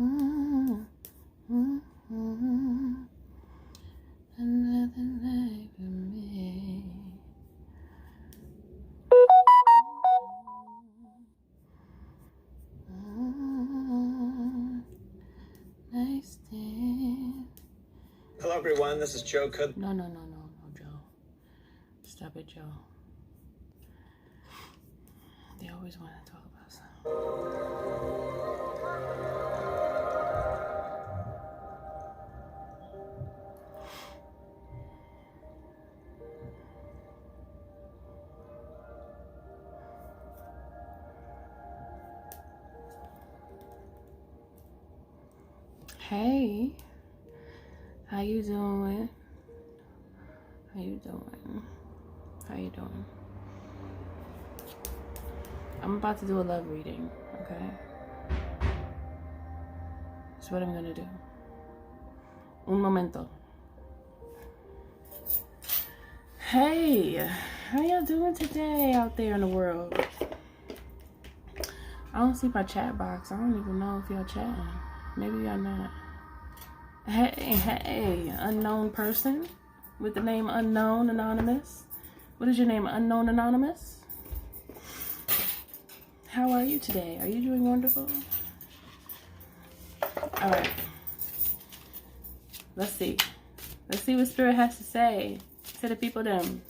Mm-hmm. Mm-hmm. Another night for me. Mm-hmm. Nice day. Hello everyone, this is Joe Cook. No, Joe. Stop it, Joe. They always want to talk about something. Hey, how you doing? How you doing? How you doing? I'm about to do a love reading, okay? That's what I'm gonna do. Un momento. Hey, how y'all doing today out there in the world? I don't see my chat box. I don't even know if y'all chatting. Maybe y'all not. Hey, unknown person with the name Unknown Anonymous. What is your name, Unknown Anonymous? How are you today? Are you doing wonderful? All right. Let's see. Let's see what Spirit has to say to the people them.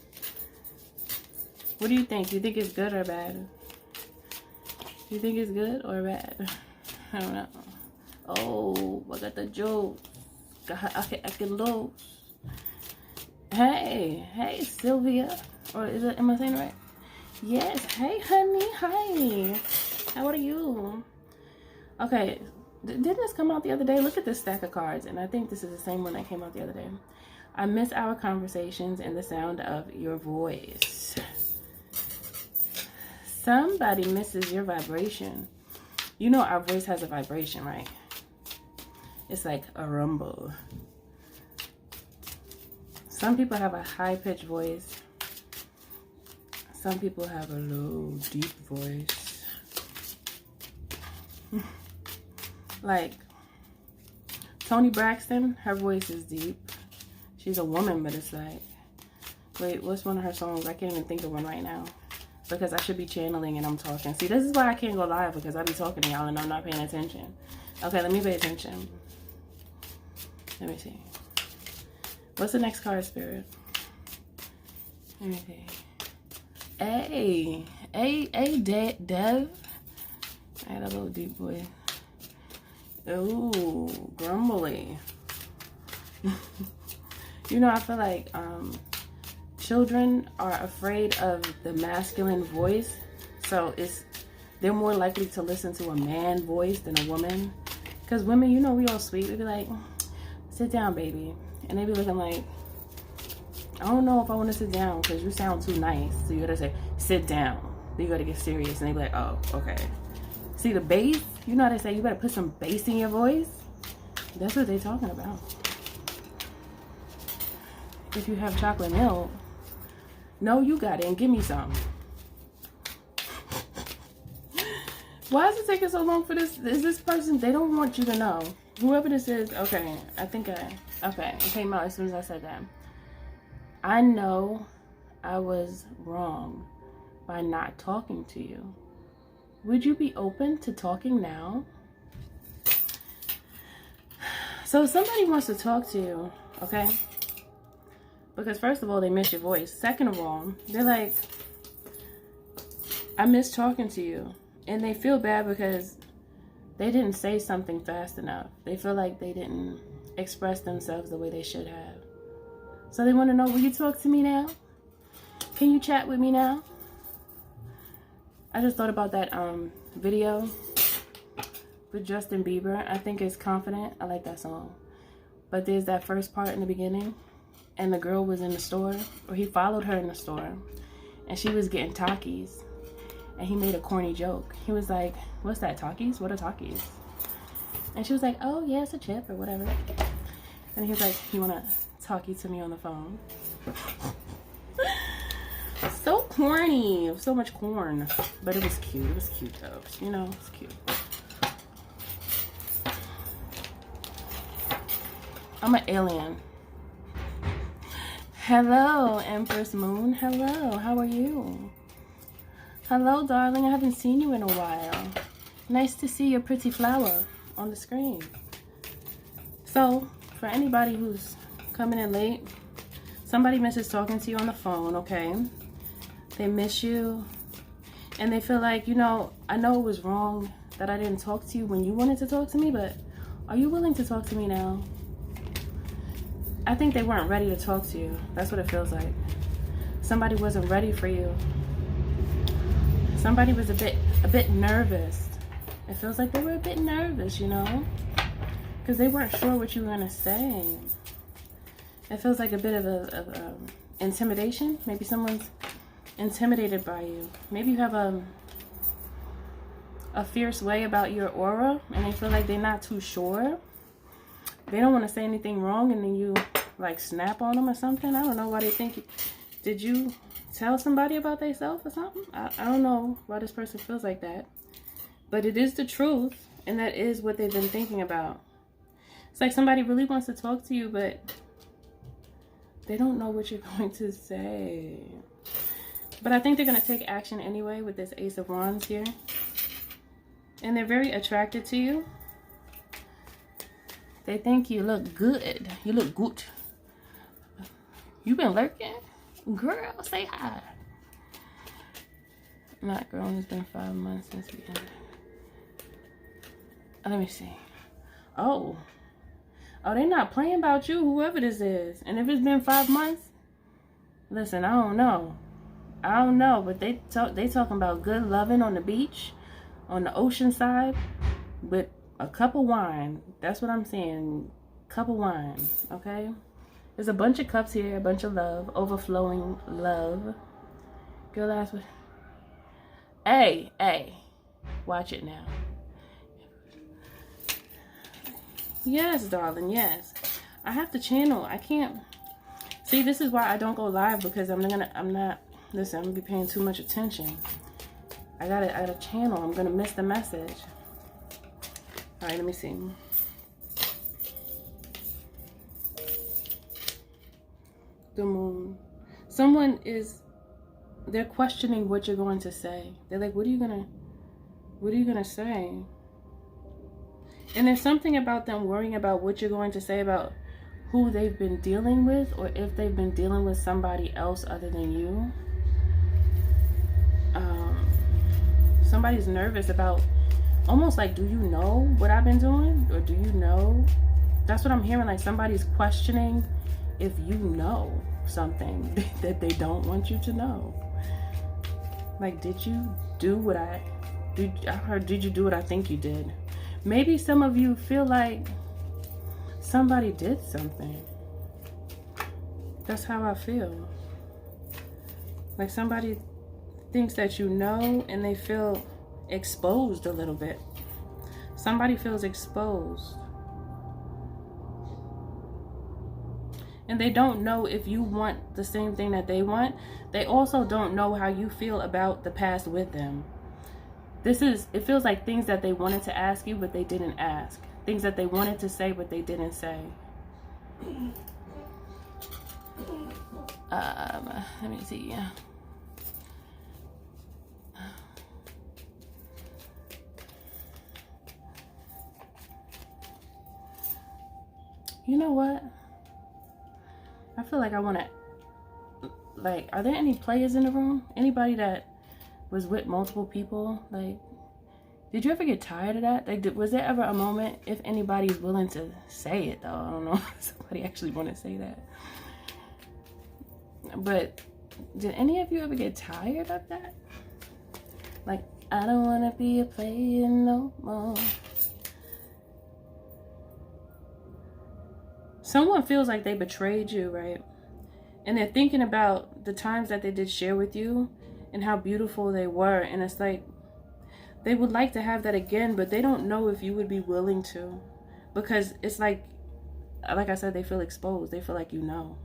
What do you think? Do you think it's good or bad? Do you think it's good or bad? I don't know. Oh, I got the jokes. I can lose. Hey, Sylvia. Or is it, am I saying it right? Yes. Hey, honey. Hi. How are you? Okay. Didn't this come out the other day? Look at this stack of cards. And I think this is the same one that came out the other day. I miss our conversations and the sound of your voice. Somebody misses your vibration. You know our voice has a vibration, right? It's like a rumble. Some people have a high-pitched voice. Some people have a low, deep voice. Like Toni Braxton, her voice is deep. She's a woman, but it's like, wait, what's one of her songs? I can't even think of one right now. Because I should be channeling and I'm talking. See, this is why I can't go live, because I be talking to y'all and I'm not paying attention. Okay, let me pay attention. Let me see. What's the next card, Spirit? Let me see. Dev. I had a little deep voice. Ooh, grumbly. You know, I feel like children are afraid of the masculine voice, so they're more likely to listen to a man voice than a woman. Because women, you know, we all sweet. We be like, sit down, baby. And they be looking like, I don't know if I want to sit down because you sound too nice. So you gotta say, sit down. Then you gotta get serious. And they be like, oh, okay. See the bass? You know how they say you better put some bass in your voice? That's what they talking about. If you have chocolate milk, no, you got it, and give me some. Why is it taking so long for this? Is this person, they don't want you to know. Whoever this is, okay, okay, it came out as soon as I said that. I know I was wrong by not talking to you. Would you be open to talking now? So if somebody wants to talk to you, okay? Because first of all, they miss your voice. Second of all, they're like, I miss talking to you. And they feel bad because they didn't say something fast enough. They feel like they didn't express themselves the way they should have. So they want to know, will you talk to me now? Can you chat with me now? I just thought about that video with Justin Bieber. I think it's Confident. I like that song. But there's that first part in the beginning. And the girl was in the store. Or he followed her in the store. And she was getting Takis. And he made a corny joke. He was like, what's that, Takis? What are Takis? And she was like, oh, yeah, it's a chip or whatever. And he was like, you want to talkie to me on the phone? So corny. So much corn. But it was cute. It was cute, though. You know, it's cute. I'm an alien. Hello, Empress Moon. Hello, how are you? Hello, darling. I haven't seen you in a while. Nice to see your pretty flower on the screen. So, for anybody who's coming in late, somebody misses talking to you on the phone, okay? They miss you, and they feel like, you know, I know it was wrong that I didn't talk to you when you wanted to talk to me, but are you willing to talk to me now? I think they weren't ready to talk to you. That's what it feels like. Somebody wasn't ready for you. Somebody was a bit nervous. It feels like they were a bit nervous, you know, because they weren't sure what you were gonna say. It feels like a bit of intimidation. Maybe someone's intimidated by you. Maybe you have a fierce way about your aura, and they feel like they're not too sure. They don't want to say anything wrong, and then you like snap on them or something. I don't know why they think you, did you tell somebody about themselves or something? I don't know why this person feels like that, but it is the truth, and that is what they've been thinking about. It's like somebody really wants to talk to you, but they don't know what you're going to say. But I think they're going to take action anyway with this Ace of Wands here. And they're very attracted to you. They think you look good. You look good. You been lurking? Girl, say hi. Not girl, it's been 5 months since we ended. Let me see. Oh, they're not playing about you, whoever this is. And if it's been 5 months, listen, I don't know, but they talking about good loving on the beach, on the ocean side, with a cup of wine. That's what I'm saying. Cup of wine, okay? There's a bunch of cups here, a bunch of love, overflowing love. Girl, ass with. Hey, watch it now. Yes, darling, yes. I have to channel. I can't. See, this is why I don't go live, because I'm not, listen, I'm gonna be paying too much attention. I gotta channel. I'm gonna miss the message. All right, let me see. The moon. Someone is, they're questioning what you're going to say. They're like, what are you gonna say? And there's something about them worrying about what you're going to say about who they've been dealing with, or if they've been dealing with somebody else other than you. Somebody's nervous about, almost like, do you know what I've been doing? Or do you know? That's what I'm hearing. Like somebody's questioning if you know something that they don't want you to know. Like, did you do what I heard, did you do what I think you did? Maybe some of you feel like somebody did something. That's how I feel. Like somebody thinks that you know, and they feel exposed a little bit. Somebody feels exposed. And they don't know if you want the same thing that they want. They also don't know how you feel about the past with them. It feels like things that they wanted to ask you, but they didn't ask. Things that they wanted to say, but they didn't say. Let me see. You know what? I feel like I want to, like, are there any players in the room? Anybody that was with multiple people? Like, did you ever get tired of that? Like, was there ever a moment, if anybody's willing to say it, though? I don't know if somebody actually want to say that. But did any of you ever get tired of that? Like, I don't want to be a player no more. Someone feels like they betrayed you, right? And they're thinking about the times that they did share with you and how beautiful they were. And it's like, they would like to have that again, but they don't know if you would be willing to. Because it's like I said, they feel exposed. They feel like you know.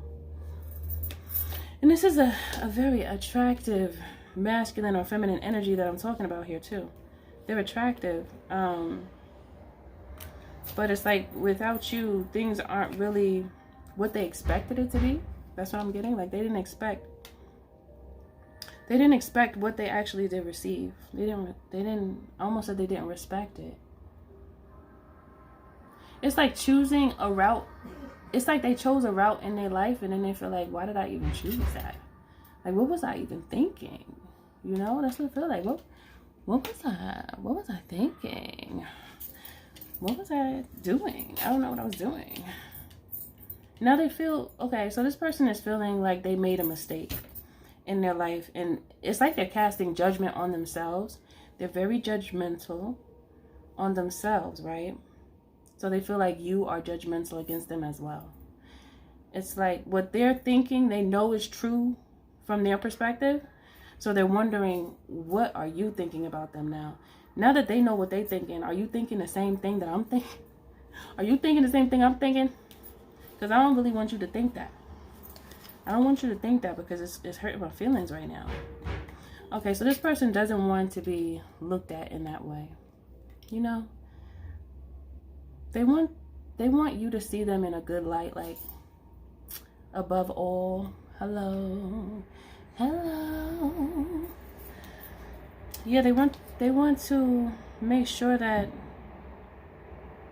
And this is a very attractive masculine or feminine energy that I'm talking about here too. They're attractive. But it's like without you, things aren't really what they expected it to be. That's what I'm getting. Like they didn't expect what they actually did receive. They didn't almost said they didn't respect it. It's like choosing a route. It's like they chose a route in their life and then they feel like, why did I even choose that? Like, what was I even thinking? You know, that's what I feel like. What was I thinking? What was I doing? I don't know what I was doing. Now they feel, okay, so this person is feeling like they made a mistake in their life. And it's like they're casting judgment on themselves. They're very judgmental on themselves, right? So they feel like you are judgmental against them as well. It's like what they're thinking, they know is true from their perspective. So they're wondering, what are you thinking about them now? Now that they know what they're thinking, are you thinking the same thing that I'm thinking? Are you thinking the same thing I'm thinking? Because I don't really want you to think that. I don't want you to think that because it's hurting my feelings right now. Okay, so this person doesn't want to be looked at in that way. You know? They want you to see them in a good light, like above all. Hello. Yeah, they want to make sure that,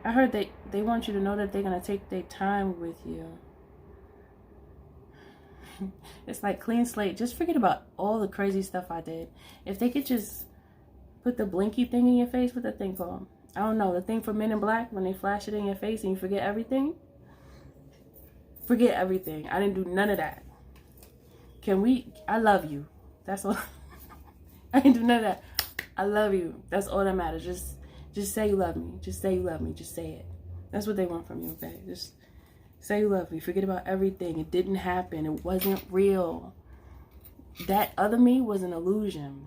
I heard they want you to know that they're gonna take their time with you. It's like clean slate. Just forget about all the crazy stuff I did. If they could just put the blinky thing in your face, what that thing called? I don't know, the thing for Men in Black, when they flash it in your face and you forget everything. Forget everything. I didn't do none of that. I love you. That's all. I didn't do none of that. I love you. That's all that matters. Just say you love me. Just say you love me. Just say it. That's what they want from you, okay? Just say you love me. Forget about everything. It didn't happen. It wasn't real. That other me was an illusion.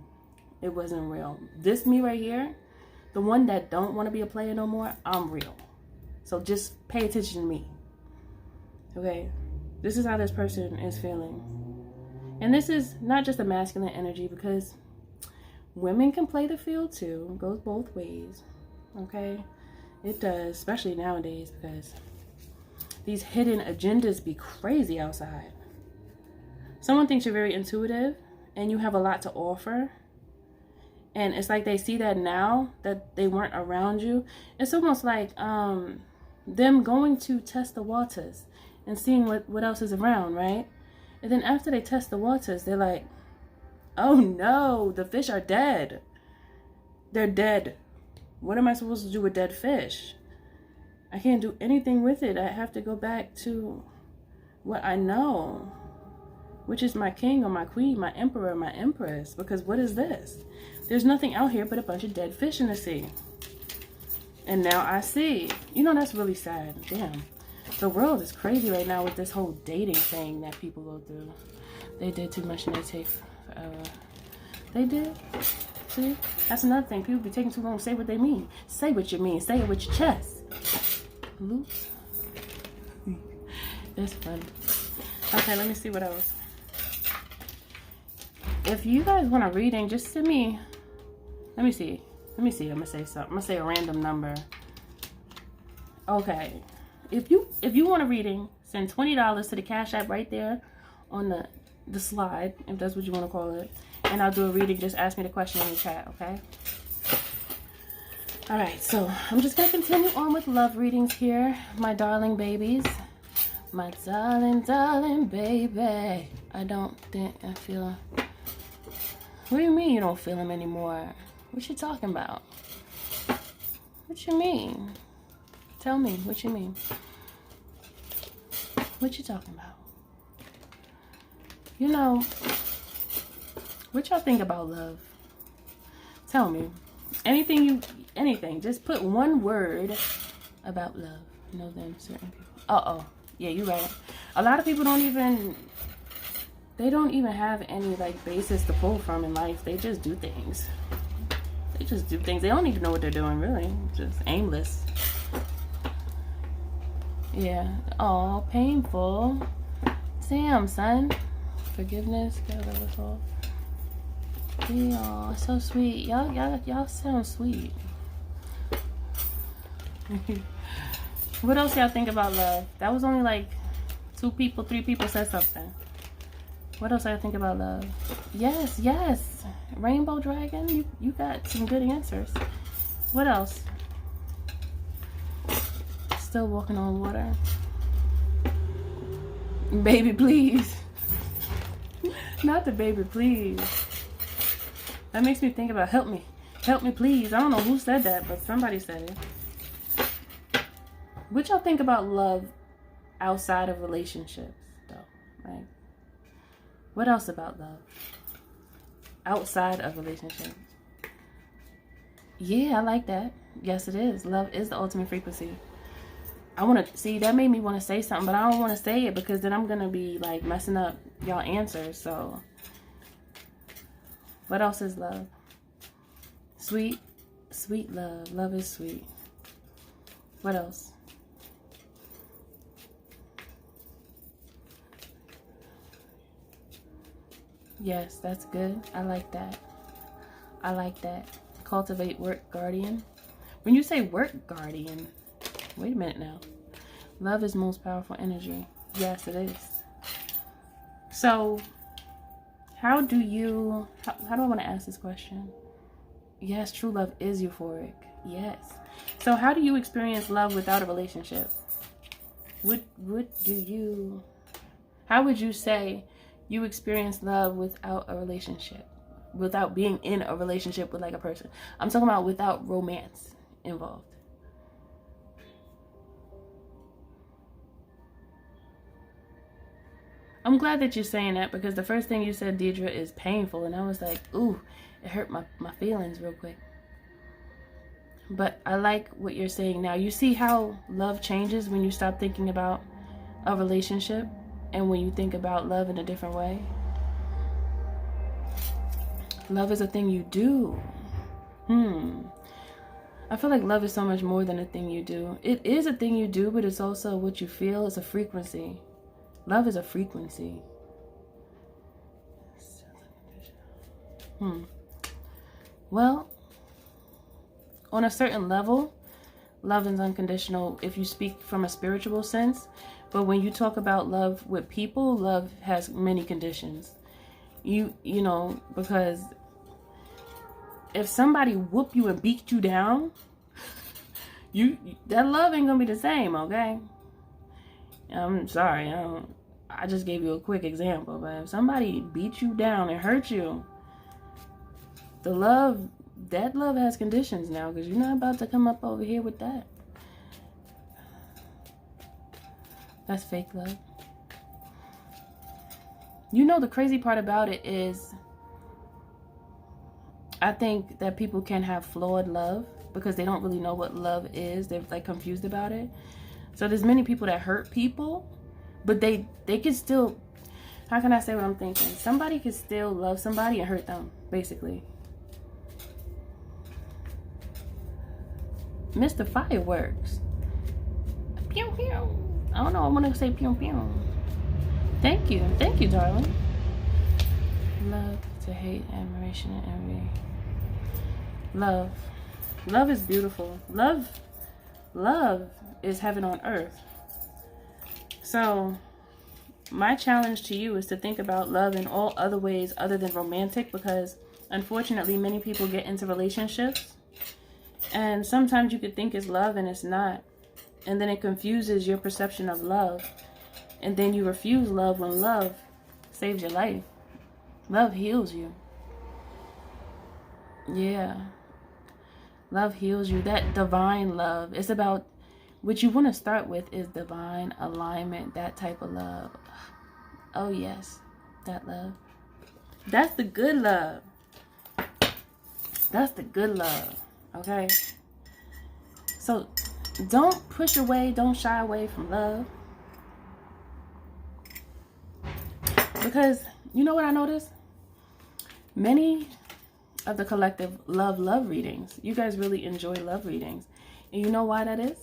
It wasn't real. This me right here, the one that don't want to be a player no more, I'm real. So just pay attention to me. Okay? This is how this person is feeling. And this is not just a masculine energy, because women can play the field too. It goes both ways. Okay? It does, especially nowadays, because these hidden agendas be crazy outside. Someone thinks you're very intuitive and you have a lot to offer. And it's like they see that now that they weren't around you. It's almost like them going to test the waters and seeing what else is around, right? And then after they test the waters, they're like, oh no, the fish are dead. They're dead. What am I supposed to do with dead fish? I can't do anything with it. I have to go back to what I know, which is my king or my queen, my emperor, my empress. Because what is this? There's nothing out here but a bunch of dead fish in the sea. And now I see. You know, that's really sad. Damn. The world is crazy right now with this whole dating thing that people go through. They did too much and they take forever. They did. See? That's another thing. People be taking too long to say what they mean. Say what you mean. Say it with your chest. Loops. That's funny. Okay, let me see what else. If you guys want a reading, just send me. Let me see. I'm gonna say something. I'm gonna say a random number. Okay. If you want a reading, send $20 to the Cash App right there on the slide, if that's what you want to call it. And I'll do a reading. Just ask me the question in the chat, okay? Alright, so I'm just gonna continue on with love readings here, my darling babies. My darling baby. I don't think I feel. What do you mean you don't feel him anymore? What you talking about? What you mean? Tell me, what you mean? What you talking about? You know, what y'all think about love? Tell me. Anything, just put one word about love. You know them certain people. Yeah, you're right. A lot of people don't even have any like basis to pull from in life. They just do things. They don't even know what they're doing, really. Just aimless. Yeah. Oh, painful. Damn, son. Forgiveness. Yeah, so sweet. Y'all sound sweet. What else y'all think about love? That was only like 2 people, 3 people said something. What else y'all think about love? Yes, yes. Rainbow Dragon, you got some good answers. What else? Still walking on water. Baby, please. Not the baby, please. That makes me think about help me. Help me, please. I don't know who said that, but somebody said it. What y'all think about love outside of relationships, though, right? What else about love outside of relationships? Yeah, I like that. Yes, it is. Love is the ultimate frequency. I want to see, that made me want to say something, but I don't want to say it because then I'm going to be like messing up y'all answers. So what else is love? Sweet, sweet love. Love is sweet. What else? Yes, that's good. I like that. I like that. Cultivate work guardian. When you say work guardian, wait a minute now. Love is most powerful energy. Yes, it is. So, how do I want to ask this question? Yes, true love is euphoric. Yes. So, how do you experience love without a relationship? How would you say you experience love without a relationship? Without being in a relationship with like a person. I'm talking about without romance involved. I'm glad that you're saying that because the first thing you said, Deidre, is painful. And I was like, ooh, it hurt my feelings real quick. But I like what you're saying now. You see how love changes when you stop thinking about a relationship and when you think about love in a different way? Love is a thing you do. I feel like love is so much more than a thing you do. It is a thing you do, but it's also what you feel. It's a frequency. Love is a frequency. Well, on a certain level, love is unconditional if you speak from a spiritual sense. But when you talk about love with people, love has many conditions. You know, because if somebody whoop you and beat you down, that love ain't gonna be the same, okay? I'm sorry, I just gave you a quick example, but if somebody beat you down and hurt you, that love has conditions now, because you're not about to come up over here with that. That's fake love. You know, the crazy part about it is, I think that people can have flawed love because they don't really know what love is. They're like confused about it. So there's many people that hurt people, but they can still, how can I say what I'm thinking? Somebody can still love somebody and hurt them, basically. Mr. Fireworks. Pew pew. I don't know, I want to say pew pew. Thank you, darling. Love to hate, admiration, and envy. Love is beautiful. Love is heaven on earth. So my challenge to you is to think about love in all other ways other than romantic, because unfortunately many people get into relationships and sometimes you could think it's love and it's not, and then it confuses your perception of love, and then you refuse love when love saves your life. Love heals you. Yeah. Love heals you. That divine love. It's about, what you want to start with is divine alignment. That type of love. Oh yes. That love. That's the good love. That's the good love. Okay? So don't push away. Don't shy away from love. Because, you know what I noticed? Many of the collective love readings. You guys really enjoy love readings. And you know why that is?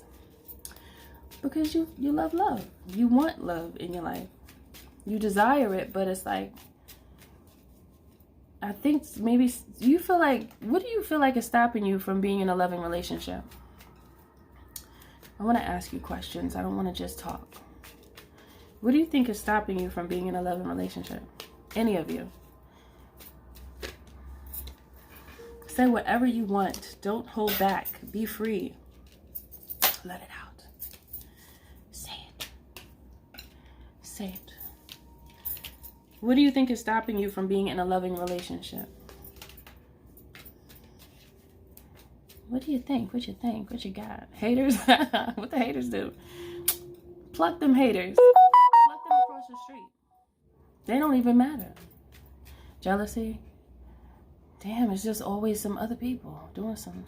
Because you love love. You want love in your life. You desire it, but it's like, I think maybe you feel like, what do you feel like is stopping you from being in a loving relationship? I want to ask you questions. I don't want to just talk. What do you think is stopping you from being in a loving relationship? Any of you. Say whatever you want. Don't hold back. Be free. Let it out. Say it. Say it. What do you think is stopping you from being in a loving relationship? What do you think? What you think? What you got? Haters? What the haters do? Pluck them haters. Pluck them across the street. They don't even matter. Jealousy? Damn, it's just always some other people doing something.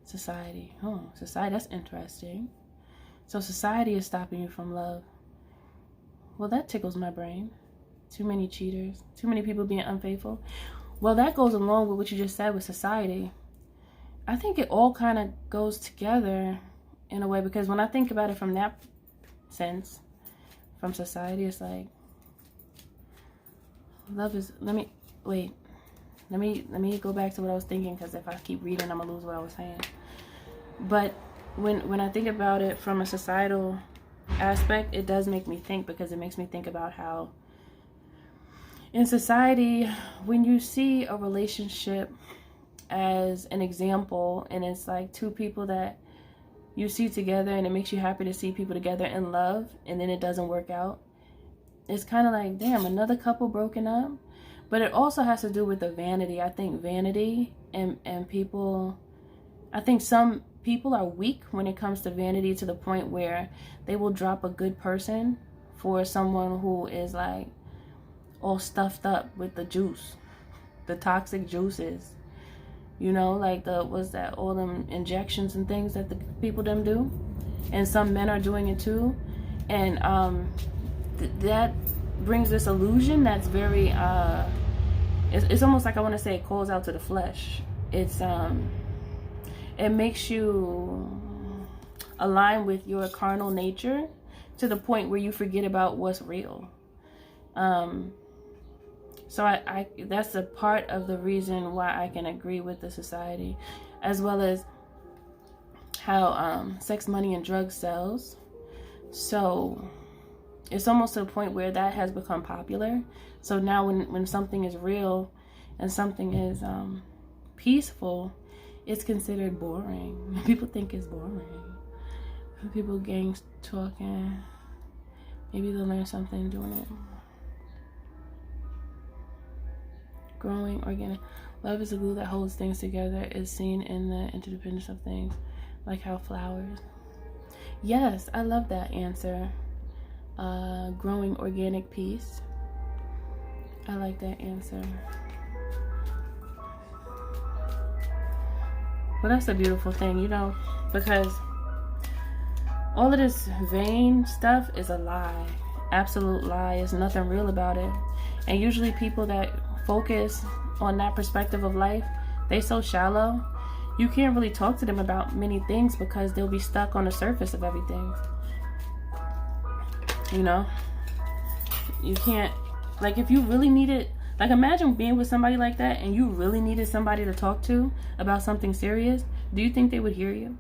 Society. Oh, society, that's interesting. So society is stopping you from love. Well, that tickles my brain. Too many cheaters. Too many people being unfaithful. Well, that goes along with what you just said with society. I think it all kind of goes together in a way, because when I think about it from that sense, from society, it's like love is, let me go back to what I was thinking, because if I keep reading, I'm gonna lose what I was saying. But when I think about it from a societal aspect, it does make me think, because it makes me think about how in society, when you see a relationship as an example, and it's like two people that you see together, and it makes you happy to see people together in love, and then it doesn't work out, it's kind of like, damn, another couple broken up. But it also has to do with the vanity. I think vanity and people, I think some people are weak when it comes to vanity, to the point where they will drop a good person for someone who is like all stuffed up with the juice, the toxic juices. You know, like all them injections and things that the people them do. And some men are doing it too. And that brings this illusion that's very, it's almost like, I want to say, it calls out to the flesh. It's, it makes you align with your carnal nature to the point where you forget about what's real. So I that's a part of the reason why I can agree with the society, as well as how sex, money, and drugs sells. So it's almost to the point where that has become popular. So now when something is real and something is peaceful, it's considered boring. People think it's boring. People gang talking. Maybe they'll learn something doing it. Growing organic. Love is the glue that holds things together, is seen in the interdependence of things, like how flowers. Yes, I love that answer. Growing organic peace. I like that answer. Well, that's a beautiful thing, you know, because all of this vain stuff is a lie. Absolute lie. There's nothing real about it. And usually people that focus on that perspective of life, they so shallow, you can't really talk to them about many things, because they'll be stuck on the surface of everything. You know, you can't, like, if you really needed, like, imagine being with somebody like that and you really needed somebody to talk to about something serious. Do you think they would hear you?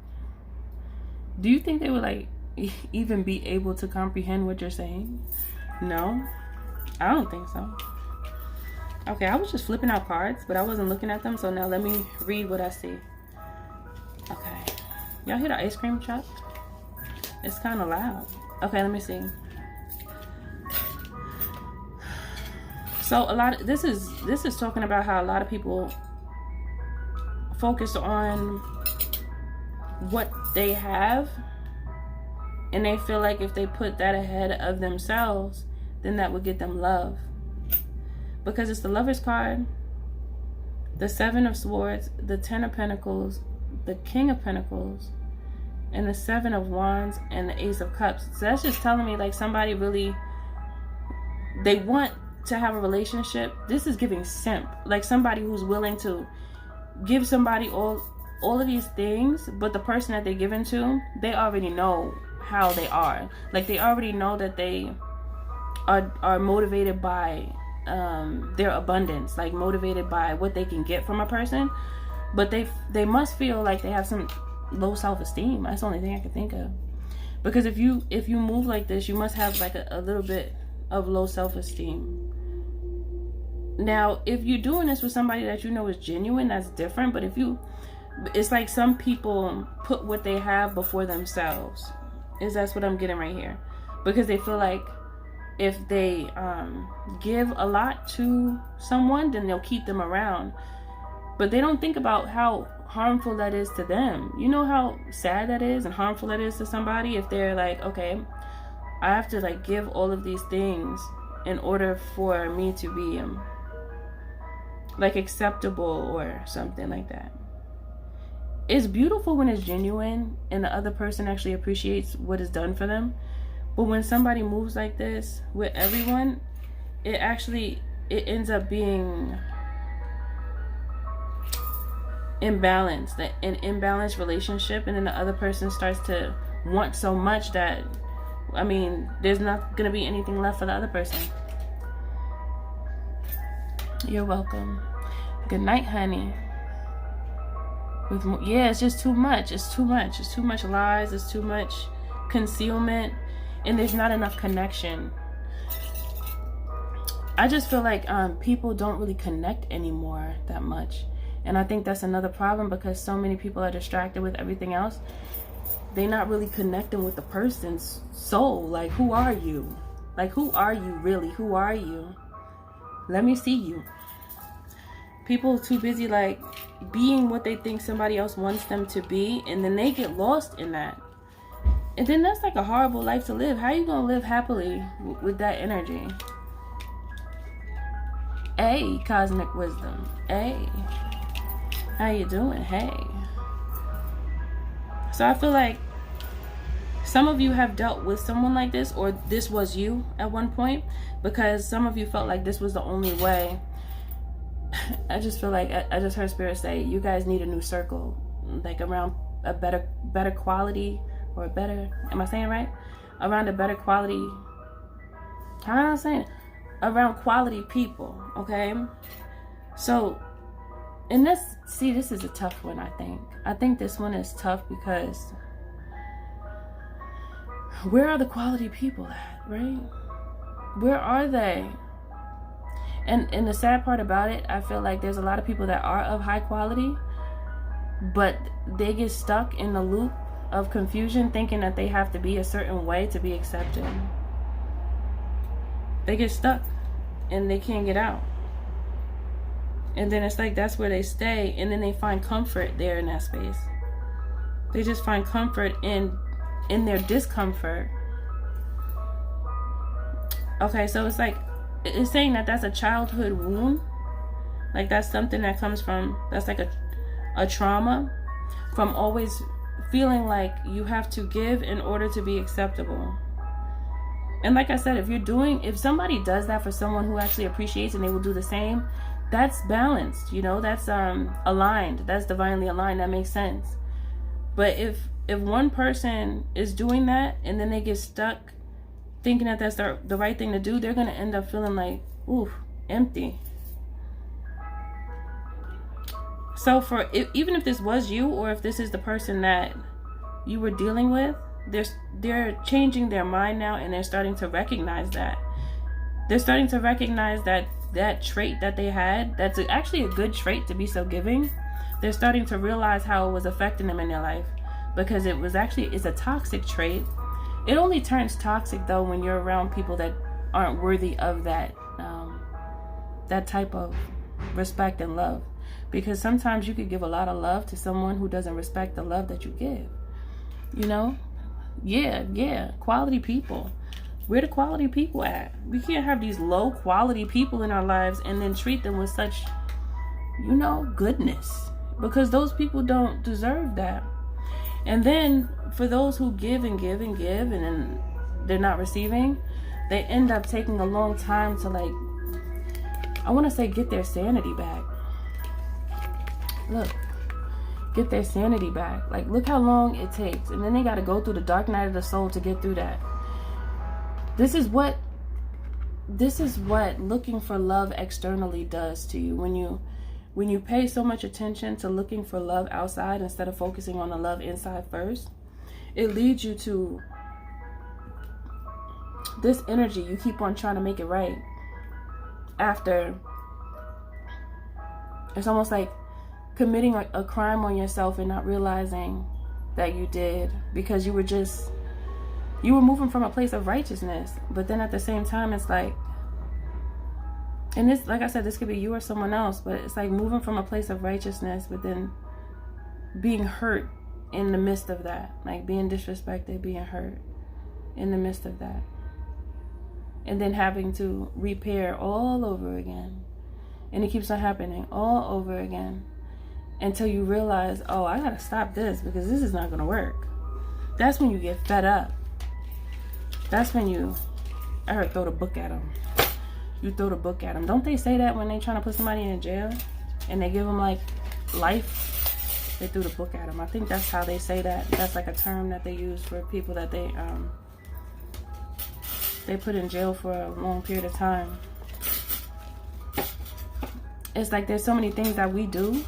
Do you think they would, like, even be able to comprehend what you're saying? No, I don't think so. Okay, I was just flipping out cards, but I wasn't looking at them. So now let me read what I see. Okay. Y'all hear the ice cream truck? It's kind of loud. Okay, let me see. So this is talking about how a lot of people focus on what they have, and they feel like if they put that ahead of themselves, then that would get them love. Because it's the Lover's card, the Seven of Swords, the Ten of Pentacles, the King of Pentacles, and the Seven of Wands, and the Ace of Cups. So that's just telling me, like, somebody really, they want to have a relationship. This is giving simp. Like, somebody who's willing to give somebody all of these things, but the person that they're giving to, they already know how they are. Like, they already know that they are motivated by their abundance, like motivated by what they can get from a person, but they must feel like they have some low self-esteem. That's the only thing I can think of. Because if you move like this, you must have like a little bit of low self-esteem. Now, if you're doing this with somebody that you know is genuine, that's different. But it's like some people put what they have before themselves. That's what I'm getting right here. Because they feel like if they give a lot to someone, then they'll keep them around. But they don't think about how harmful that is to them. You know how sad that is and harmful that is to somebody if they're like, okay, I have to like give all of these things in order for me to be like acceptable or something like that. It's beautiful when it's genuine and the other person actually appreciates what is done for them. But when somebody moves like this with everyone, it ends up being imbalanced, an imbalanced relationship, and then the other person starts to want so much that, I mean, there's not gonna be anything left for the other person. You're welcome. Good night, honey. Yeah, it's just too much. It's too much. It's too much lies. It's too much concealment, and there's not enough connection. I just feel like people don't really connect anymore that much. And I think that's another problem because so many people are distracted with everything else. They're not really connecting with the person's soul. Like, who are you? Like, who are you really? Who are you? Let me see you. People are too busy like being what they think somebody else wants them to be, and then they get lost in that. And then that's like a horrible life to live. How are you gonna live happily with that energy? Hey, cosmic wisdom. Hey, how you doing? Hey. So I feel like some of you have dealt with someone like this, or this was you at one point, because some of you felt like this was the only way. I just feel like I just heard Spirit say you guys need a new circle, like around a better quality, or a better, am I saying it right? Around a better quality, how am I saying it? Around quality people, okay? So, and this is a tough one, I think. I think this one is tough because where are the quality people at, right? Where are they? And the sad part about it, I feel like there's a lot of people that are of high quality, but they get stuck in the loop of confusion thinking that they have to be a certain way to be accepted. They get stuck and they can't get out. And then it's like that's where they stay, and then they find comfort there in that space. They just find comfort in their discomfort. Okay, so it's like it's saying that that's a childhood wound. Like that's something that comes from, that's like a trauma from always feeling like you have to give in order to be acceptable. And like I said, if somebody does that for someone who actually appreciates and they will do the same, that's balanced, you know, that's aligned, that's divinely aligned, that makes sense. But if one person is doing that and then they get stuck thinking that that's the right thing to do, they're going to end up feeling like, oof, empty. So even if this was you, or if this is the person that you were dealing with, they're changing their mind now, and they're starting to recognize that. They're starting to recognize that trait that they had, that's actually a good trait, to be so giving. They're starting to realize how it was affecting them in their life, because it's a toxic trait. It only turns toxic though when you're around people that aren't worthy of that type of respect and love. Because sometimes you could give a lot of love to someone who doesn't respect the love that you give. You know? Yeah, quality people. Where the quality people at? We can't have these low quality people in our lives and then treat them with such, you know, goodness. Because those people don't deserve that. And then for those who give and give and give and then they're not receiving, they end up taking a long time to, like, I want to say, get their sanity back. Look, get their sanity back. Like, look how long it takes. And then they got to go through the dark night of the soul to get through that. This is what looking for love externally does to you. when you pay so much attention to looking for love outside instead of focusing on the love inside first, it leads you to this energy. You keep on trying to make it right after. It's almost like committing a crime on yourself and not realizing that you did, because you were moving from a place of righteousness. But then at the same time, it's like, and this, like I said, this could be you or someone else, but it's like moving from a place of righteousness, but then being hurt in the midst of that, like being disrespected, being hurt in the midst of that, and then having to repair all over again. And it keeps on happening all over again until you realize, oh, I gotta stop this because this is not gonna work. That's when you get fed up. That's when you, I heard, throw the book at them. You throw the book at them. Don't they say that when they trying to put somebody in jail and they give them like life? They threw the book at them. I think that's how they say that. That's like a term that they use for people that they put in jail for a long period of time. It's like there's so many things that we do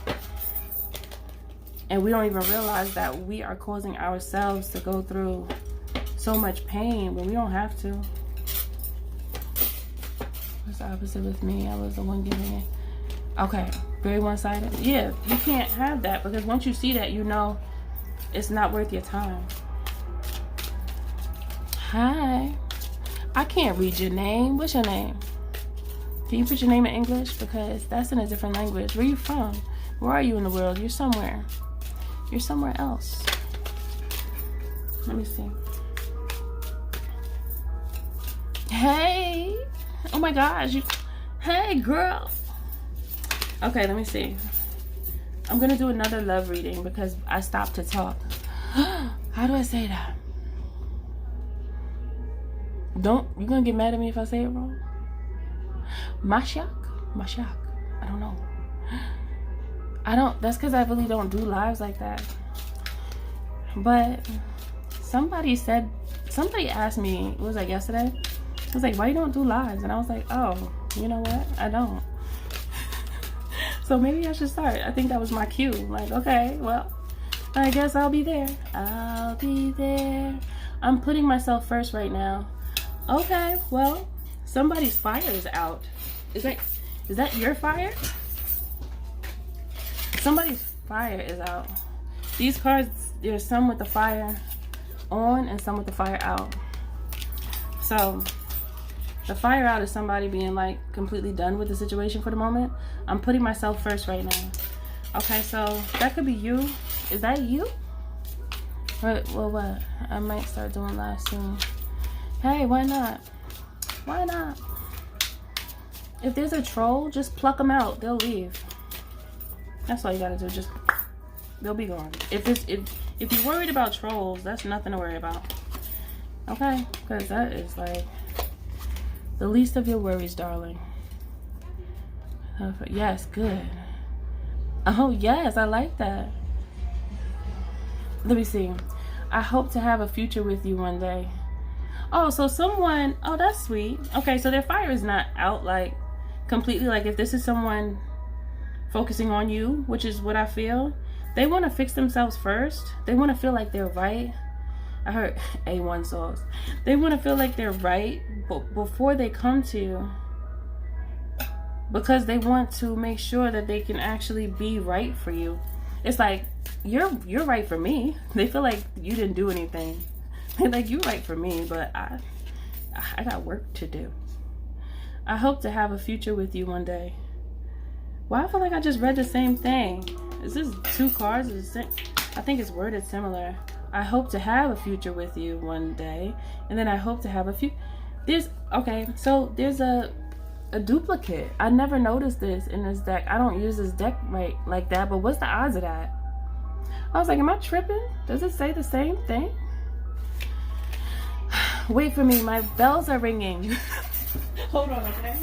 and we don't even realize that we are causing ourselves to go through so much pain when we don't have to. What's the opposite with me? I was the one giving it. Okay, very one-sided. Yeah, you can't have that, because once you see that, you know it's not worth your time. Hi. I can't read your name. What's your name? Can you put your name in English? Because that's in a different language. Where are you from? Where are you in the world? You're somewhere. You're somewhere else. Let me see. Hey. Oh my gosh. Hey, girl. Okay, let me see. I'm going to do another love reading because I stopped to talk. How do I say that? You going to get mad at me if I say it wrong? Mashak? I don't know. That's because I really don't do lives like that. But somebody asked me, it was like yesterday, it was like, why you don't do lives? And I was like, oh, you know what? I don't. So maybe I should start. I think that was my cue. Like, okay, well, I guess I'll be there. I'll be there. I'm putting myself first right now. Okay, well, somebody's fire is out. Is that your fire? Somebody's fire is out. These cards, there's some with the fire on and some with the fire out. So the fire out is somebody being like completely done with the situation for the moment. I'm putting myself first right now. Okay, so that could be you. Is that you? Well, what? I might start doing live soon. Hey, why not? Why not? If there's a troll, just pluck them out. They'll leave. That's all you gotta do. Just, they'll be gone. If you're worried about trolls, that's nothing to worry about. Okay? Because that is like the least of your worries, darling. Yes, good. Oh, yes, I like that. Let me see. I hope to have a future with you one day. Oh, so someone, oh, that's sweet. Okay, so their fire is not out like completely. Like if this is someone focusing on you, which is what I feel, they want to fix themselves first. They want to feel like they're right. I heard A1 sauce. They want to feel like they're right before they come to you, because they want to make sure that they can actually be right for you. It's like, you're right for me. They feel like you didn't do anything. They're like, you're right for me, but I got work to do. I hope to have a future with you one day. Why I feel like I just read the same thing? Is this two cards? I think it's worded similar. I hope to have a future with you one day, and then I hope to have a few. Okay, so there's a duplicate. I never noticed this in this deck. I don't use this deck right like that, but what's the odds of that? I was like, am I tripping? Does it say the same thing? Wait for me, my bells are ringing. Hold on, okay?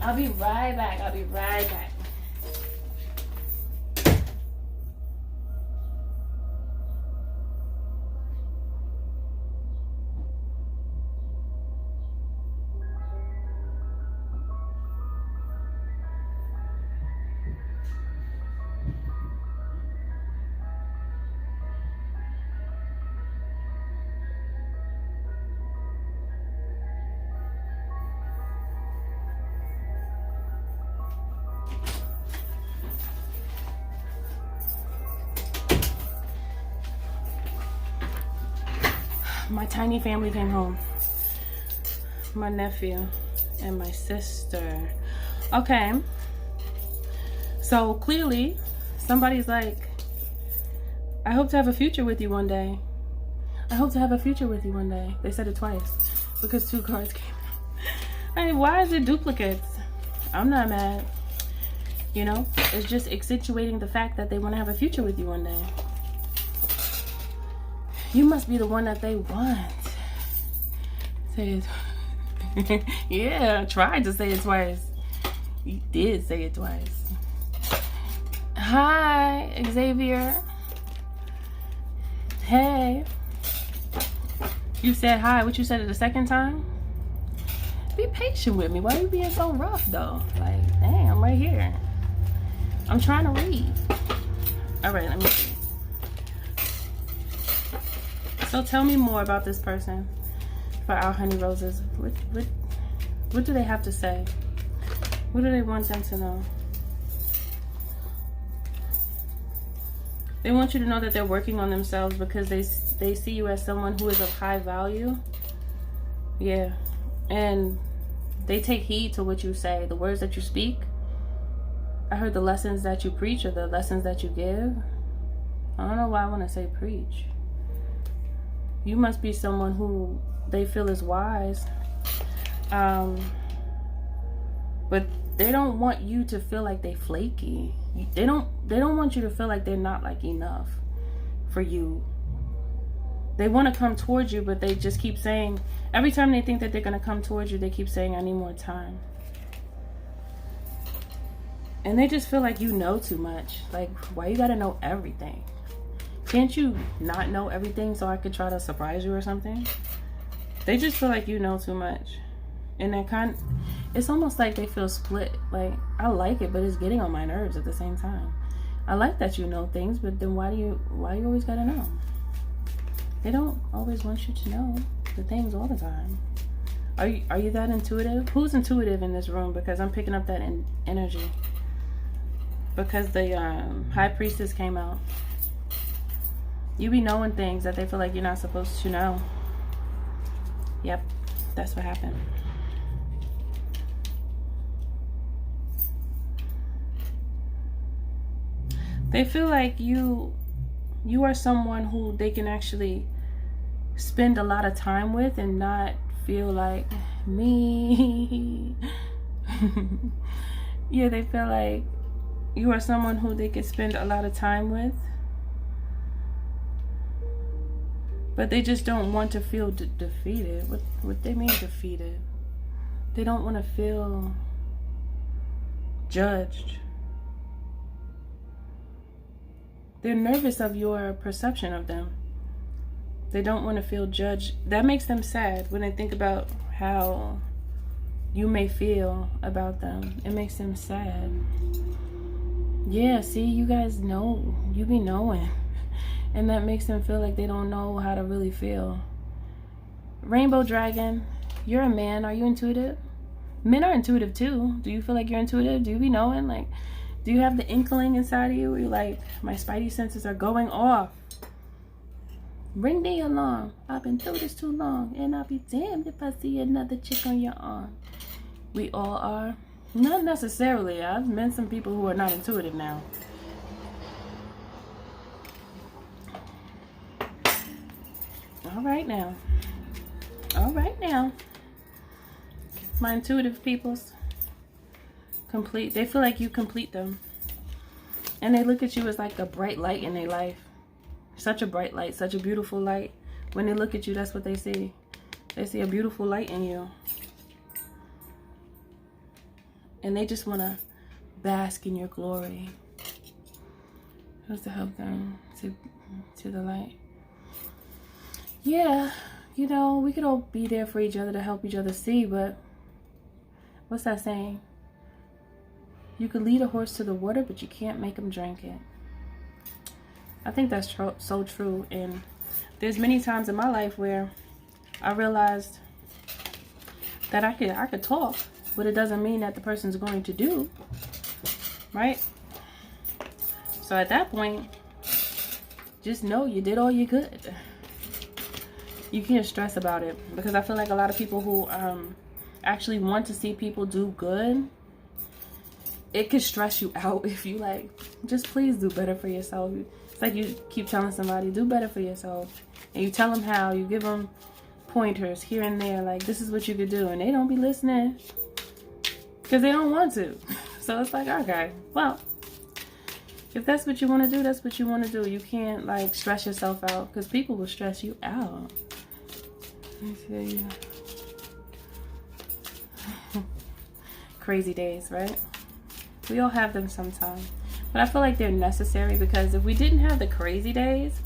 I'll be right back. I'll be right back. My tiny family came home. My nephew and my sister. Okay. So clearly, somebody's like, I hope to have a future with you one day. I hope to have a future with you one day. They said it twice because 2 cards came out. I mean, why is it duplicates? I'm not mad. You know, it's just accentuating the fact that they want to have a future with you one day. You must be the one that they want. Say it. Yeah, I tried to say it twice. You did say it twice. Hi, Xavier. Hey. You said hi. What you said it the second time? Be patient with me. Why are you being so rough, though? Like, dang, I'm right here. I'm trying to read. All right, let me see. So tell me more about this person for our honey roses. What do they have to say? What do they want them to know? They want you to know that they're working on themselves because they see you as someone who is of high value. Yeah. And they take heed to what you say, the words that you speak. I heard the lessons that you preach or the lessons that you give. I don't know why I want to say preach. You must be someone who they feel is wise. But they don't want you to feel like they flaky. They don't want you to feel like they're not like enough for you. They want to come towards you, but they just keep saying, every time they think that they're going to come towards you, they keep saying, I need more time. And they just feel like you know too much. Like, why you got to know everything? Can't you not know everything so I could try to surprise you or something? They just feel like you know too much. And that it's almost like they feel split. Like, I like it, but it's getting on my nerves at the same time. I like that you know things, but then why you always gotta know? They don't always want you to know the things all the time. Are you that intuitive? Who's intuitive in this room? Because I'm picking up that energy. Because the High Priestess came out. You be knowing things that they feel like you're not supposed to know. Yep, that's what happened. They feel like you are someone who they can actually spend a lot of time with and not feel like me. Yeah, they feel like you are someone who they could spend a lot of time with. But they just don't want to feel defeated. What they mean defeated? They don't want to feel judged. They're nervous of your perception of them. They don't want to feel judged. That makes them sad when they think about how you may feel about them. It makes them sad. Yeah, see, you guys know. You be knowing. And that makes them feel like they don't know how to really feel. Rainbow Dragon, you're a man. Are you intuitive? Men are intuitive too. Do you feel like you're intuitive? Do you be knowing? Like, do you have the inkling inside of you where you're like, my spidey senses are going off? Ring the alarm. I've been through this too long. And I'll be damned if I see another chick on your arm. We all are. Not necessarily. I've met some people who are not intuitive now. All right now. All right now. My intuitive peoples. Complete. They feel like you complete them. And they look at you as like a bright light in their life. Such a bright light. Such a beautiful light. When they look at you, that's what they see. They see a beautiful light in you. And they just want to bask in your glory. Just to help them to the light. Yeah, you know, we could all be there for each other to help each other see, but what's that saying? You could lead a horse to the water, but you can't make him drink it. I think that's so true. And there's many times in my life where I realized that I could talk, but it doesn't mean that the person's going to do, right? So at that point, just know you did all you could. you can't stress about it, because I feel like a lot of people who actually want to see people do good, it could stress you out if you like, just please do better for yourself. It's like you keep telling somebody, do better for yourself, and you tell them how, you give them pointers here and there, like this is what you could do, and they don't be listening because they don't want to. So it's like, okay, well, if that's what you want to do, that's what you want to do. You can't like stress yourself out, because people will stress you out. Let me see. Crazy days, right? We all have them sometimes, but I feel like they're necessary, because if we didn't have the crazy days,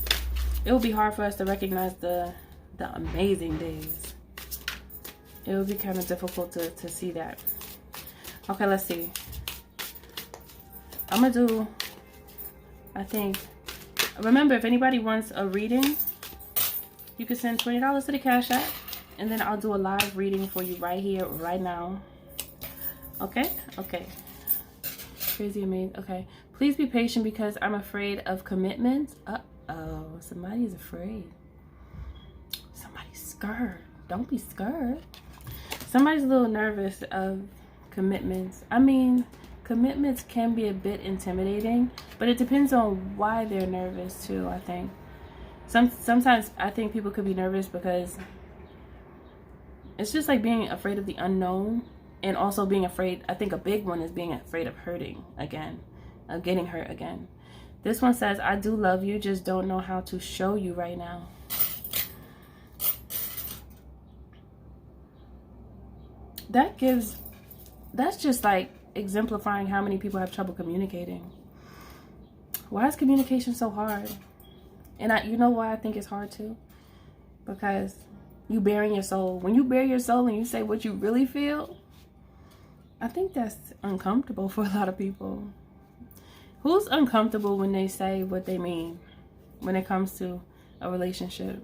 it would be hard for us to recognize the amazing days. It would be kind of difficult to see that. Okay, let's see. I'm gonna do, I think, remember, if anybody wants a reading, you can send $20 to the Cash App, and then I'll do a live reading for you right here, right now. Okay? Okay. Crazy amazing. Okay. Please be patient, because I'm afraid of commitments. Uh-oh. Somebody's afraid. Somebody's scared. Don't be scared. Somebody's a little nervous of commitments. I mean, commitments can be a bit intimidating, but it depends on why they're nervous too, I think. Sometimes I think people could be nervous because it's just like being afraid of the unknown, and also being afraid, I think a big one is being afraid of hurting again, of getting hurt again. This one says, I do love you, just don't know how to show you right now. That's just like exemplifying how many people have trouble communicating. Why is communication so hard? And you know why I think it's hard too? Because you bearing your soul. When you bare your soul and you say what you really feel, I think that's uncomfortable for a lot of people. Who's uncomfortable when they say what they mean when it comes to a relationship?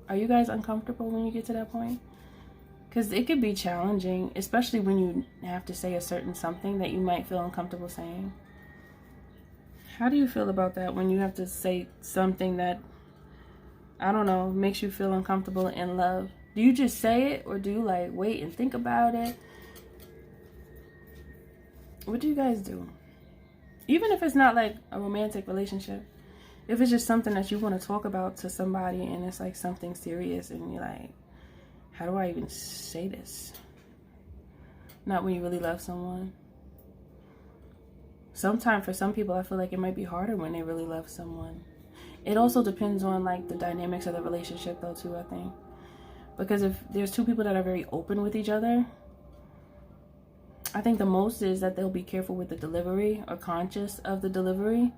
Are you guys uncomfortable when you get to that point? Because it could be challenging, especially when you have to say a certain something that you might feel uncomfortable saying. How do you feel about that when you have to say something that, I don't know, makes you feel uncomfortable in love? Do you just say it, or do you like wait and think about it? What do you guys do? Even if it's not like a romantic relationship, if it's just something that you want to talk about to somebody and it's like something serious and you're like, how do I even say this? Not when you really love someone. Sometimes for some people, I feel like it might be harder when they really love someone. It also depends on like the dynamics of the relationship though too, I think. Because if there's two people that are very open with each other, I think the most is that they'll be careful with the delivery, or conscious of the delivery,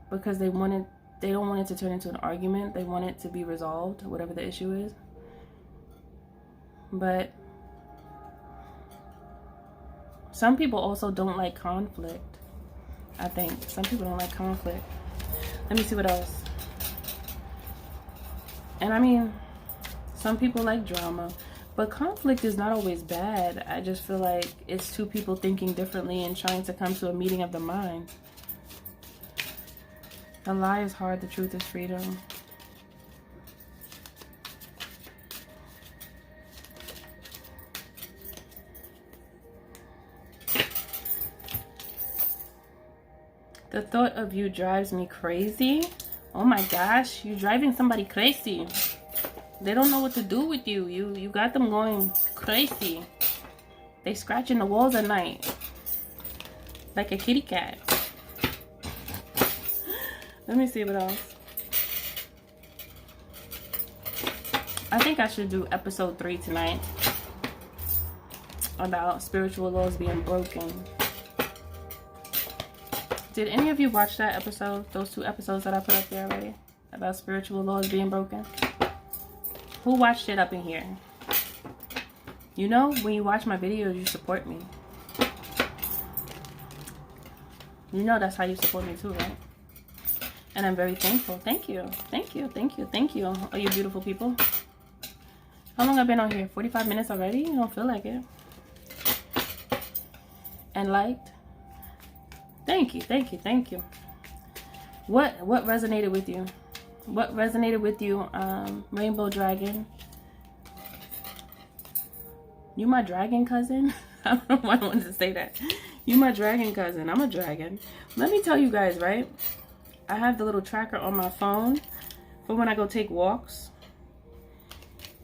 because they don't want it to turn into an argument. They want it to be resolved, whatever the issue is. But some people also don't like conflict. I think some people don't like conflict. Let me see what else. And I mean, some people like drama. But conflict is not always bad. I just feel like it's two people thinking differently and trying to come to a meeting of the mind. A lie is hard, the truth is freedom. The thought of you drives me crazy. Oh my gosh, you're driving somebody crazy. They don't know what to do with you. You got them going crazy. They scratching the walls at night like a kitty cat. Let me see what else. I think I should do episode 3 tonight about spiritual laws being broken. Did any of you watch that episode? Those 2 episodes that I put up there already about spiritual laws being broken? Who watched it up in here? You know, when you watch my videos, you support me. You know that's how you support me too, right? And I'm very thankful. Thank you. Thank you. Thank you. Thank you. All you beautiful people. How long have I been on here? 45 minutes already? I don't feel like it. And liked. Thank you. Thank you. Thank you. What resonated with you? What resonated with you, Rainbow Dragon? You my dragon cousin? I don't know why I wanted to say that. You my dragon cousin. I'm a dragon. Let me tell you guys, right? I have the little tracker on my phone for when I go take walks.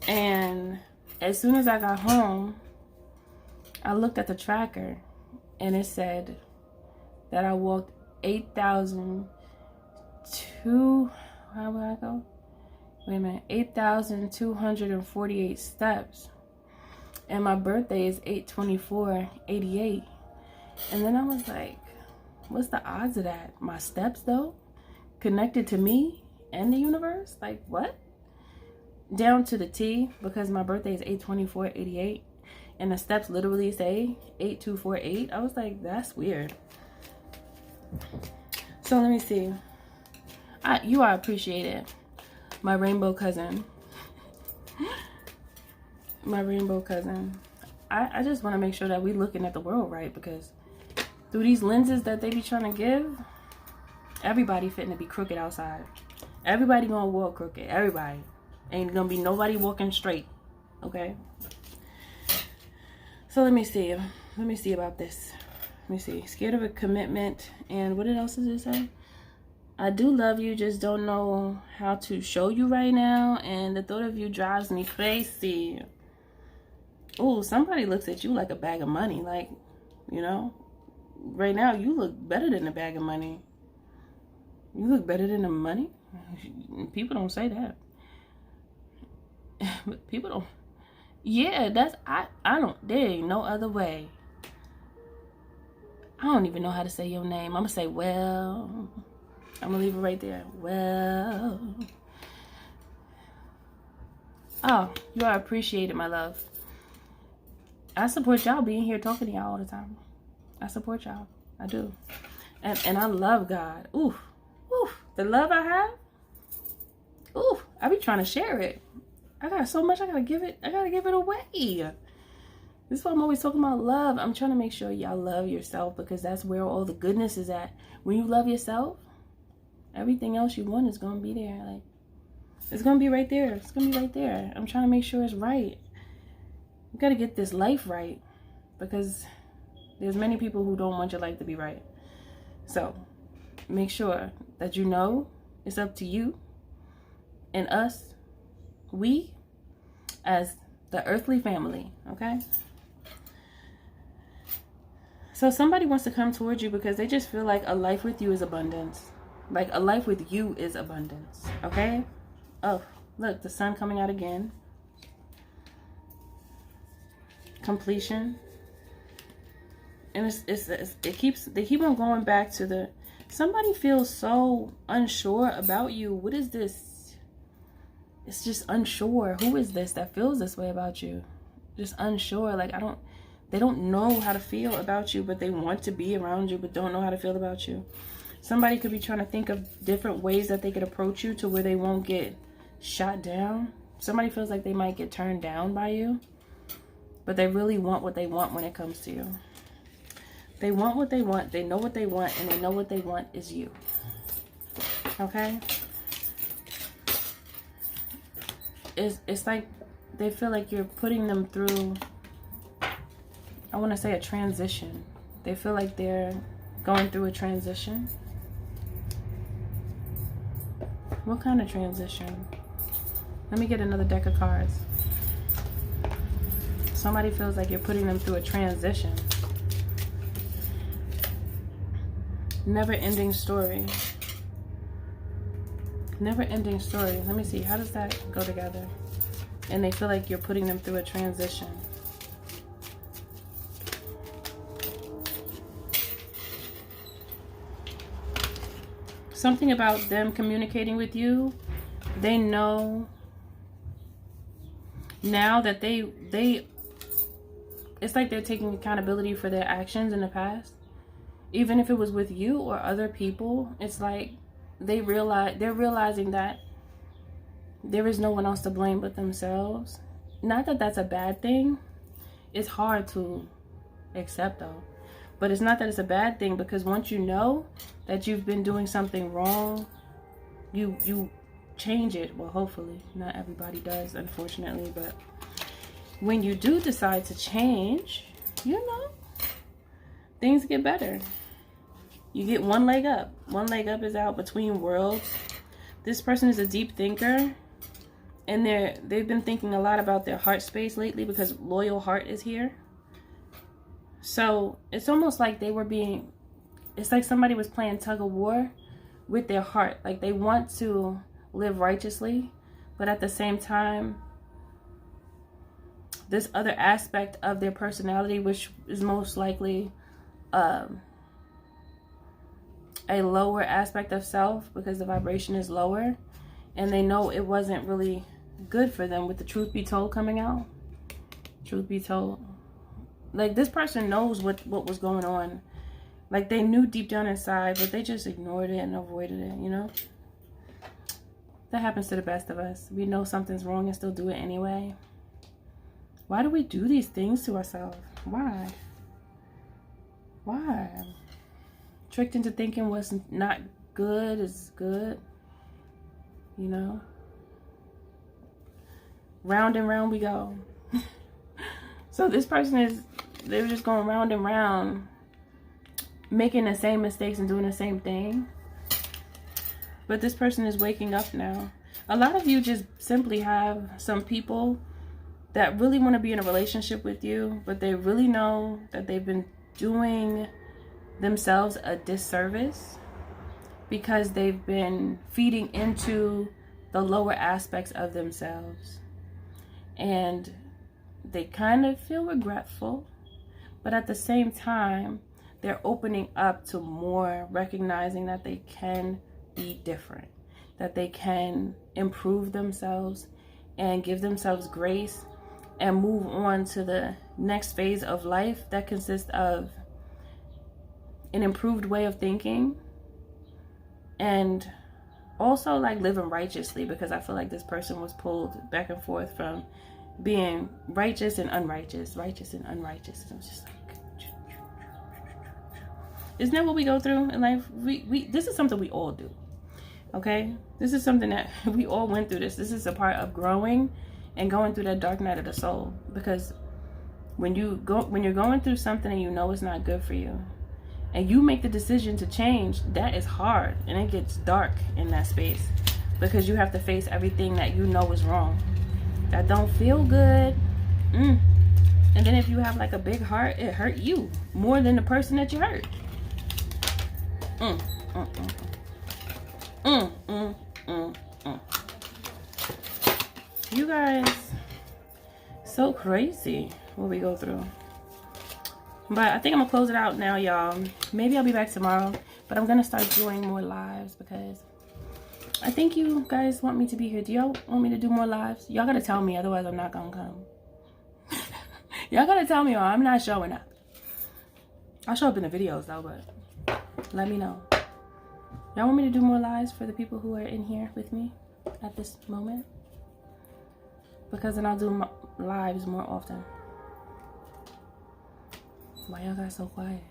And as soon as I got home, I looked at the tracker and it said that I walked 8,248 steps. And my birthday is 8/24/88. And then I was like, what's the odds of that? My steps though? Connected to me and the universe? Like what? Down to the T, because my birthday is 8/24/88. And the steps literally say 8248. I was like, that's weird. So let me see. You are appreciated. My rainbow cousin. My rainbow cousin. I just want to make sure that we looking at the world right, because through these lenses that they be trying to give, everybody fitting to be crooked outside. Everybody gonna walk crooked. Everybody. Ain't gonna be nobody walking straight. Okay? So let me see. Let me see about this. Let me see. Scared of a commitment. And what else does it say? I do love you, just don't know how to show you right now. And the thought of you drives me crazy. Oh, somebody looks at you like a bag of money. Like, you know, right now you look better than a bag of money. You look better than the money? People don't say that. But people don't. Yeah, that's, I don't, there ain't no other way. I don't even know how to say your name. I'm going to say, well, I'm going to leave it right there. Well. Oh, you are appreciated, my love. I support y'all being here talking to y'all all the time. I support y'all. I do. And I love God. Ooh. Ooh. The love I have. Ooh. I be trying to share it. I got so much I gotta give it away. This is why I'm always talking about love. I'm trying to make sure y'all love yourself, because that's where all the goodness is at. When you love yourself, everything else you want is gonna be there. Like, it's gonna be right there. It's gonna be right there. I'm trying to make sure it's right. You gotta get this life right, because there's many people who don't want your life to be right. So make sure that you know it's up to you and us, we as the earthly family. Okay? So somebody wants to come towards you because they just feel like a life with you is abundance. Like a life with you is abundance. Okay? Oh, look, the sun coming out again. Completion. And they keep on going back to the, somebody feels so unsure about you. What is this? It's just unsure. Who is this that feels this way about you? Just unsure. Like, they don't know how to feel about you, but they want to be around you, but don't know how to feel about you. Somebody could be trying to think of different ways that they could approach you to where they won't get shot down. Somebody feels like they might get turned down by you, but they really want what they want when it comes to you. They want what they want. They know what they want, and they know what they want is you. Okay? It's like they feel like you're putting them through, I want to say, a transition. They feel like they're going through a transition. What kind of transition? Let me get another deck of cards. Somebody feels like you're putting them through a transition. Never-ending story. Never-ending story. Let me see. How does that go together? And they feel like you're putting them through a transition. Something about them communicating with you. They know now that they it's like they're taking accountability for their actions in the past. Even if it was with you or other people, it's like they're realizing that there is no one else to blame but themselves. Not that that's a bad thing. It's hard to accept though. But it's not that it's a bad thing, because once you know that you've been doing something wrong, you change it. Well, hopefully. Not everybody does, unfortunately, but when you do decide to change, you know, things get better. You get one leg up. One leg up is out between worlds. This person is a deep thinker, and they've been thinking a lot about their heart space lately because loyal heart is here. So it's almost like it's like somebody was playing tug of war with their heart. Like they want to live righteously, but at the same time, this other aspect of their personality, which is most likely a lower aspect of self because the vibration is lower, and they know it wasn't really good for them with the truth be told coming out. Truth be told, like this person knows what was going on. Like they knew deep down inside, but they just ignored it and avoided it, you know? That happens to the best of us. We know something's wrong and still do it anyway. Why do we do these things to ourselves? Why? Tricked into thinking what's not good is good, you know? Round and round we go. So this person they're just going round and round, making the same mistakes and doing the same thing. But this person is waking up now. A lot of you just simply have some people that really want to be in a relationship with you, but they really know that they've been doing themselves a disservice because they've been feeding into the lower aspects of themselves. And they kind of feel regretful, but at the same time, they're opening up to more, recognizing that they can be different, that they can improve themselves and give themselves grace and move on to the next phase of life that consists of an improved way of thinking and also like living righteously, because I feel like this person was pulled back and forth from being righteous and unrighteous, righteous and unrighteous. And it was just like, isn't that what we go through in life? This is something we all do. Okay, this is something that we all went through. This is a part of growing and going through that dark night of the soul. Because when you're going through something and you know it's not good for you, and you make the decision to change, that is hard, and it gets dark in that space because you have to face everything that you know is wrong, that don't feel good. And then if you have like a big heart, it hurt you more than the person that you hurt. You guys, so crazy what we go through. But I think I'm gonna close it out now, y'all. Maybe I'll be back tomorrow, but I'm gonna start doing more lives because I think you guys want me to be here. Do y'all want me to do more lives? Y'all gotta tell me, otherwise I'm not gonna come. Y'all gotta tell me or I'm not showing up. I'll show up in the videos though, but let me know. Y'all want me to do more lives for the people who are in here with me at this moment? Because then I'll do lives more often. Why y'all got so quiet?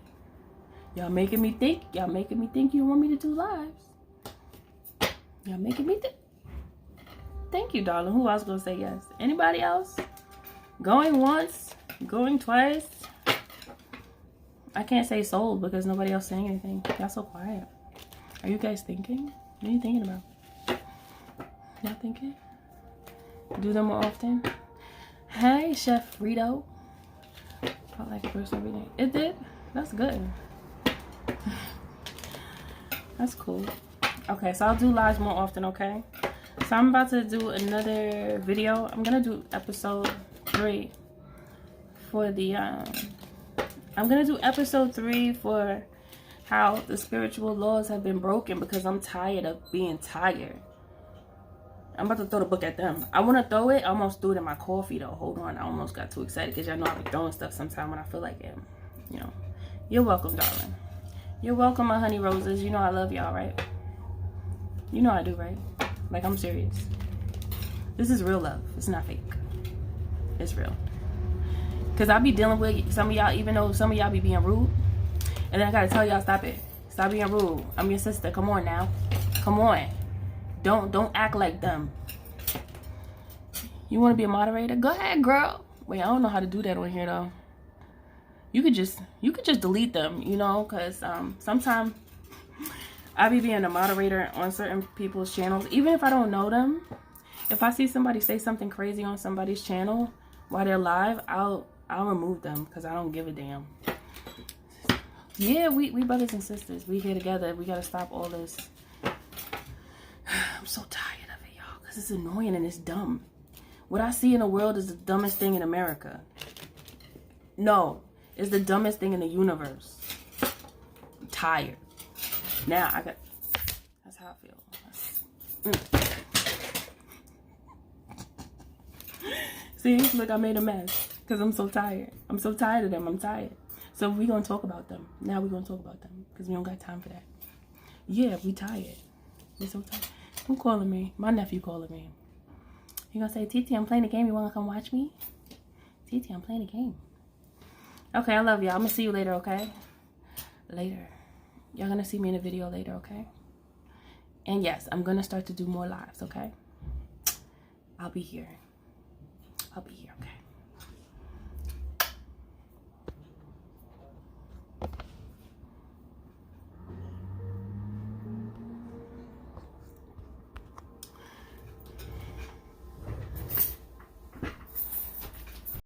Y'all making me think. Y'all making me think you want me to do lives. Y'all making me think. Thank you, darling. Who else gonna say yes? Anybody else? Going once, going twice. I can't say sold because nobody else saying anything. Y'all so quiet. Are you guys thinking? What are you thinking about? Y'all thinking? Do them more often? Hey, Chef Rito. Felt like a person every day. It did? That's good. That's cool. Okay, so I'll do lives more often, okay? So I'm about to do another video. I'm gonna do episode 3 for the I'm gonna do episode 3 for how the spiritual laws have been broken because I'm tired of being tired. I'm about to throw the book at them. I want to throw it. I almost threw it in my coffee, though. Hold on. I almost got too excited because y'all know I be throwing stuff sometime when I feel like it. You know. You're welcome, darling. You're welcome, my honey roses. You know I love y'all, right? You know I do, right? Like, I'm serious. This is real love. It's not fake. It's real. Because I be dealing with some of y'all, even though some of y'all be being rude. And then I got to tell y'all, stop it. Stop being rude. I'm your sister. Come on now. Come on. Don't act like them. You want to be a moderator? Go ahead, girl. Wait, I don't know how to do that on here though. You could just delete them, you know, because sometimes I be being a moderator on certain people's channels, even if I don't know them. If I see somebody say something crazy on somebody's channel while they're live, I'll remove them because I don't give a damn. Yeah, we brothers and sisters. We here together. We gotta stop all this. I'm so tired of it, y'all, because it's annoying and it's dumb. What I see in the world is the dumbest thing in America. No, it's the dumbest thing in the universe. I'm tired. Now I got. That's how I feel. See, look, I made a mess because I'm so tired. I'm so tired of them. I'm tired. So we're going to talk about them. Now we're going to talk about them because we don't got time for that. Yeah, we tired. We're so tired. Who calling me? My nephew calling me. He going to say, Titi, I'm playing a game. You want to come watch me? Titi, I'm playing a game. Okay, I love y'all. I'm going to see you later, okay? Later. Y'all going to see me in a video later, okay? And yes, I'm going to start to do more lives, okay? I'll be here. I'll be here, okay?